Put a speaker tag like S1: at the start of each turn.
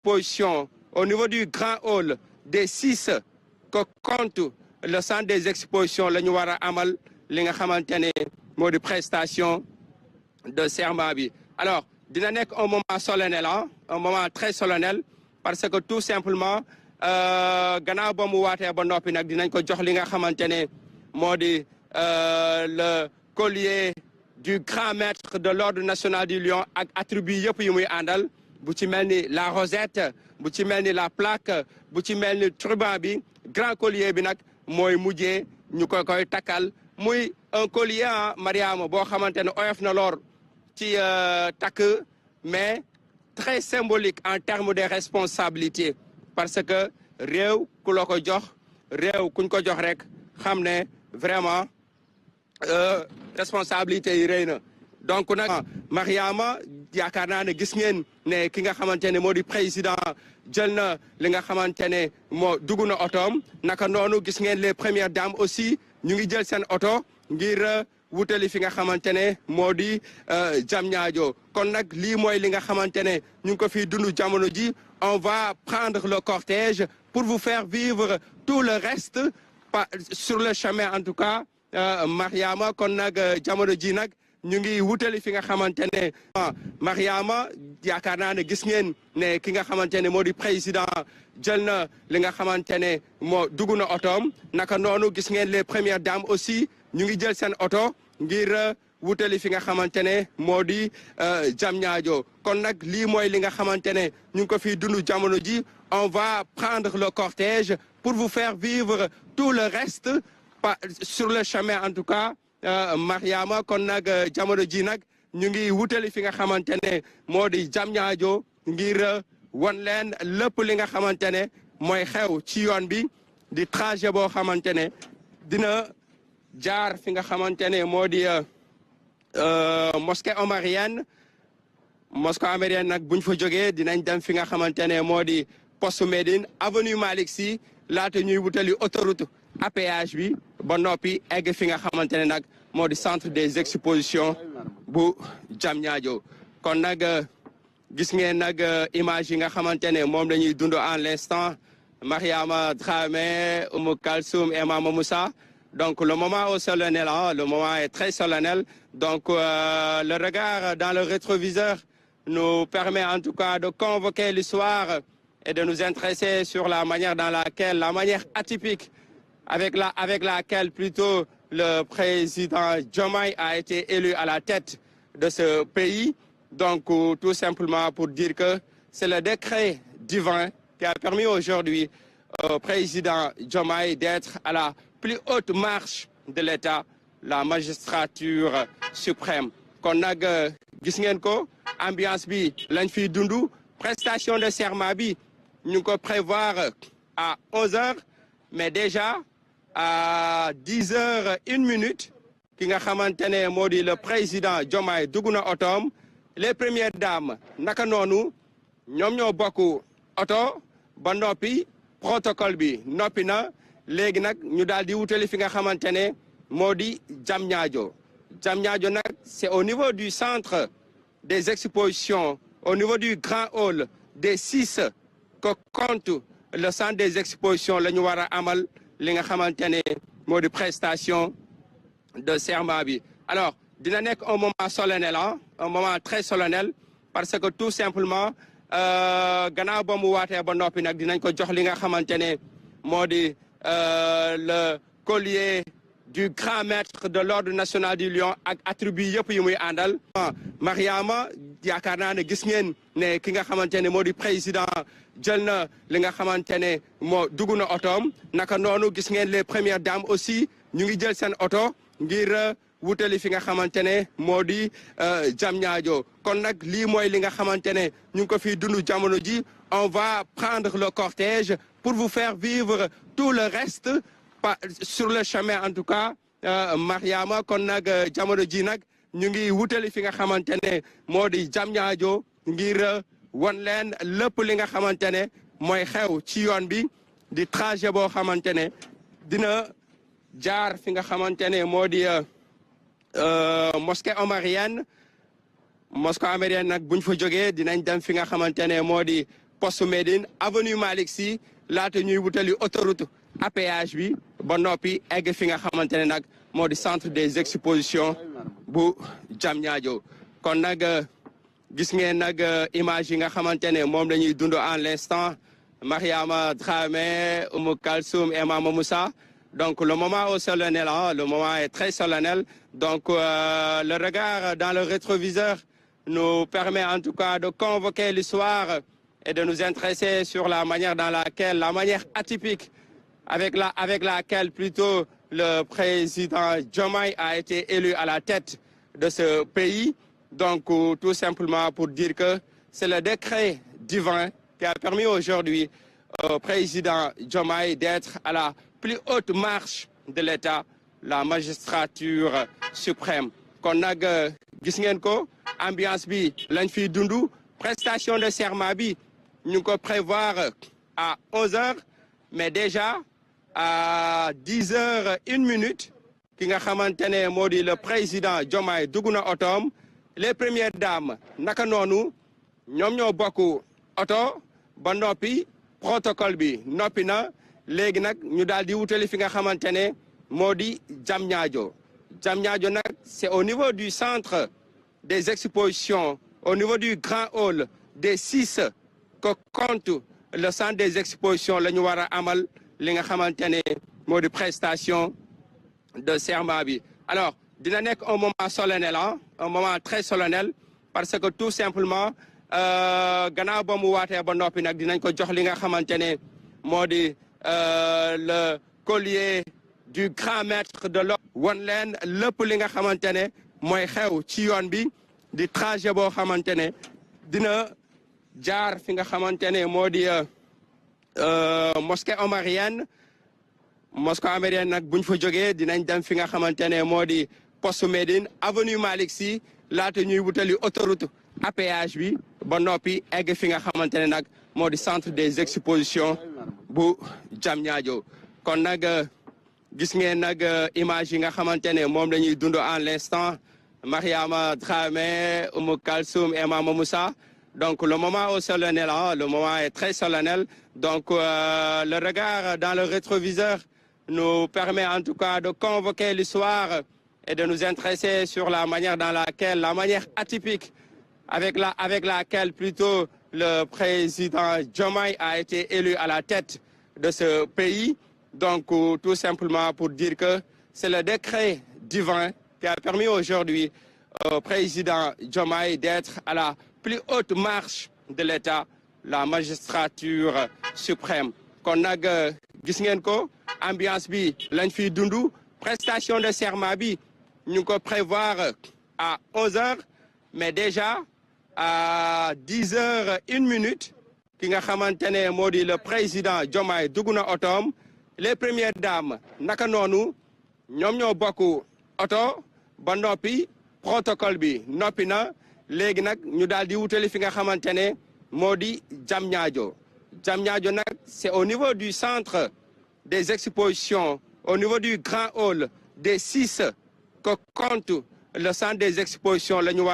S1: expositions au niveau du grand hall des 6 que compte le centre des expositions la ñu war a amal li nga xamante ne moo di prestation de serment bi. Alors dina nekk un moment solennel un moment très solennel parce que tout simplement gannaaw ba mu waatee ba noppi nag dinañ ko jox li nga xamante ne moo di le collier du grand maître de l'ordre national du Lion ak attribut yëpp yu muy àndal bu ci mel ni la rosette bu ci mel ni la plaque bu ci mel ni turban bi grand collier bi nag mooy mujjee ñu koy takkal muy un collier Mariama boo xamante ne oyof na loor ci takk mais très symbolique en termes de responsabilité parce que réew ku la ko jox réew kuñ ko jox rek xam ne vraiment responsabilité yi rëy na donc nag Mariama yaakaar naa ne gis ngeen ne ki nga xamante ne moo di président jël na li nga xamante ne moo dugg na otoom naka noonu gis ngeen les premières dames aussi ñu ngi jël seen oto ngir wutali fi nga xamante ne moo di Diamniadio kon nag lii mooy li nga xamante ne ñu ngi ko fiy dund jamono ji on va prendre le cortège pour vous faire vivre tout le reste sur le chemin en tout cas Mariama kon nag jamono ji nag ñu ngi wutali fi nga xamante ne Mariama yaakaar naa ne gis ngeen ne ki nga xamante ne moo di président jël na li nga xamante ne moo dugg na otoom naka noonu gis ngeen les premières dames aussi ñu ngi jël seen oto ngir wutali fi nga xamante ne moo di Diamniadio kon nag lii mooy li nga xamante ne ñu ngi ko fiy dund jamono ji on va prendre le cortège pour vous faire vivre tout le reste sur le chemin en tout cas Mariama kon nag jamono ji nag ñu ngi wutali fi nga xamante ne moo di Diamniadio ngir wan leen lépp li nga xamante ne mooy xew ci yoon bi di trajet boo xamante ne dina jaar fi nga xamante ne moo di mosquée omarienne nag buñ fa jógee dinañ dem fi nga xamante ne moo di poste Médine avenue Malick Sy laata ñuy wutali autoroute à péage bi ba noppi egg fi nga xamante ne nag moo di centre des expositions bu Diamniadio kon nag gis ngeen nag image yi nga xamante ne moom la ñuy dund en l'instant Mariama Dramé Oumou Kalsoum et Mama Moussa donc le moment est solennel le moment est très solennel donc le regard dans le rétroviseur nous permet en tout cas de convoquer l'histoire et de nous intéresser sur la manière atypique avec laquelle plutôt le président Diomaye a été élu à la tête de ce pays. Donc tout simplement pour dire que c'est le décret divin qui a permis aujourd'hui au président Diomaye d'être à la plus haute marche de l'État, la magistrature suprême. Kon nag gis ngeen ko ambiance bi lañ fiy dundu prestation de serment bi ñu ngi ko prévoir à 11h mais déjà à 10h01 ki nga xamante ne moo di le président Diomaye dugg na otoom les premières dames naka noonu ñoom ñoo bokk oto ba noppi protocole bi noppi na léegi nag ñu daal di wutali fi nga xamante ne moo di Diamniadio nag c'est au niveau du centre des expositions au niveau du grand hall des 6 que compte le centre des expositions la ñu war a amal li nga xamante ne moo di prestation de serment bi. Alors dina nekk un moment solennel un moment très solennel parce que tout simplement gannaaw ba mu waatee ba noppi nag dinañ ko jox li nga xamante ne moo di le collier du grand maître de l'ordre national du Lion ak attribut yëpp yu muy àndal Mariama yaakaar naa ne gis ngeen ne ki nga xamante ne moo di président jël na li nga xamante ne moo dugg na otoom naka noonu gis ngeen les premières dames aussi ñu ngi jël seen oto ngir wutali fi nga xamante ne moo di Diamniadio kon nag lii mooy li nga xamante ne ñu ngi ko fiy dund jamono ji on va prendre le cortège pour vous faire vivre tout le reste sur le chemin en tout cas Mariama kon nag jamono ji nag ñu ngi wutali fi nga xamante ne moo di Diamniadio ngir wan leen lépp li nga xamante ne mooy xew ci yoon bi di trajet boo xamante ne dina jaar fi nga xamante ne moo di mosquée omarienne nag buñ fa jógee dinañ dem fi nga xamante ne moo di poste Médine avenue Malick Sy laata ñuy wutali autoroute à péage bi ba noppi egg fi nga xamante ne nag moo di centre des expositions bu Diamniadio kon nag gis ngeen nag image yi nga xamante ne moom la ñuy dund en l'instant Mariama Dramé, Oumou Kalsoum et Mama Moussa. Donc le moment est solennel, hein? Le moment est très solennel. Donc le regard dans le rétroviseur nous permet en tout cas de convoquer l'histoire et de nous intéresser sur la manière la manière atypique avec laquelle plutôt le président Diomaye a été élu à la tête de ce pays. Donc tout simplement pour dire que c'est le décret divin qui a permis aujourd'hui au président Diomaye d'être à la plus haute marche de l'État, la magistrature suprême. Kon nag gis ngeen ko ambiance bi lañ fiy dundu prestation de serment bi ñu ngi ko prévoir à 11h mais déjà à 10h01 ki nga xamante ne moo di le président Diomaye dugg na otoom les premières dames naka noonu ñoom ñoo bokk oto ba noppi protocole bi noppi na léegi nag ñu daal di wutali fi nga xamante ne moo di Diamniadio nag c'est au niveau du centre des expositions au niveau du grand hall des 6 que compte le centre des expositions la ñu war a amal li nga xamante ne moo di prestation de serment bi. Alors dina nekk un moment solennel, un moment très solennel parce que tout simplement gannaaw ba mu waatee ba noppi nag dinañ ko jox li nga xamante ne moo di le collier du grand maître de l'ordre won leen lépp li nga xamante ne mooy xew ci yoon bi di trajet boo xamante ne dina jaar fi nga xamante ne moo di mosquée omarienne nag buñ fa jógee dinañ dem fi nga xamante ne moo di poste Médine avenue Malick Sy laata ñuy wutali autoroute à péage bi ba noppi egg fi nga xamante ne nag moo di centre des expositions bu Diamniadio kon nag gis ngeen nag image yi nga xamante ne moom la ñuy dund en l'instant Mariama Dramé, Oumou Kalsoum et Mama Moussa. Donc le moment est solennel, hein? Le moment est très solennel. Donc le regard dans le rétroviseur nous permet en tout cas de convoquer l'histoire et de nous intéresser sur la manière la manière atypique avec laquelle plutôt le président Diomaye a été élu à la tête de ce pays. Donc tout simplement pour dire que c'est le décret divin qui a permis aujourd'hui au président Diomaye d'être à la plus haute marche de l'État, la magistrature suprême. Kon nag gis ngeen ko ambiance bi lañ fiy dundu prestation de serment bi ñu ngi ko prévoir à 11h mais déjà à 10h01 ki nga xamante ne moo di le président Diomaye dugg na otoom les premières dames naka noonu ñoom ñoo bokk oto ba noppi protocole bi noppi na léegi nag ñu daal di wutali fi nga xamante ne moo di Diamniadio nag c'est au niveau du centre des expositions au niveau du grand hall des 6 que compte le centre des expositions la ñu war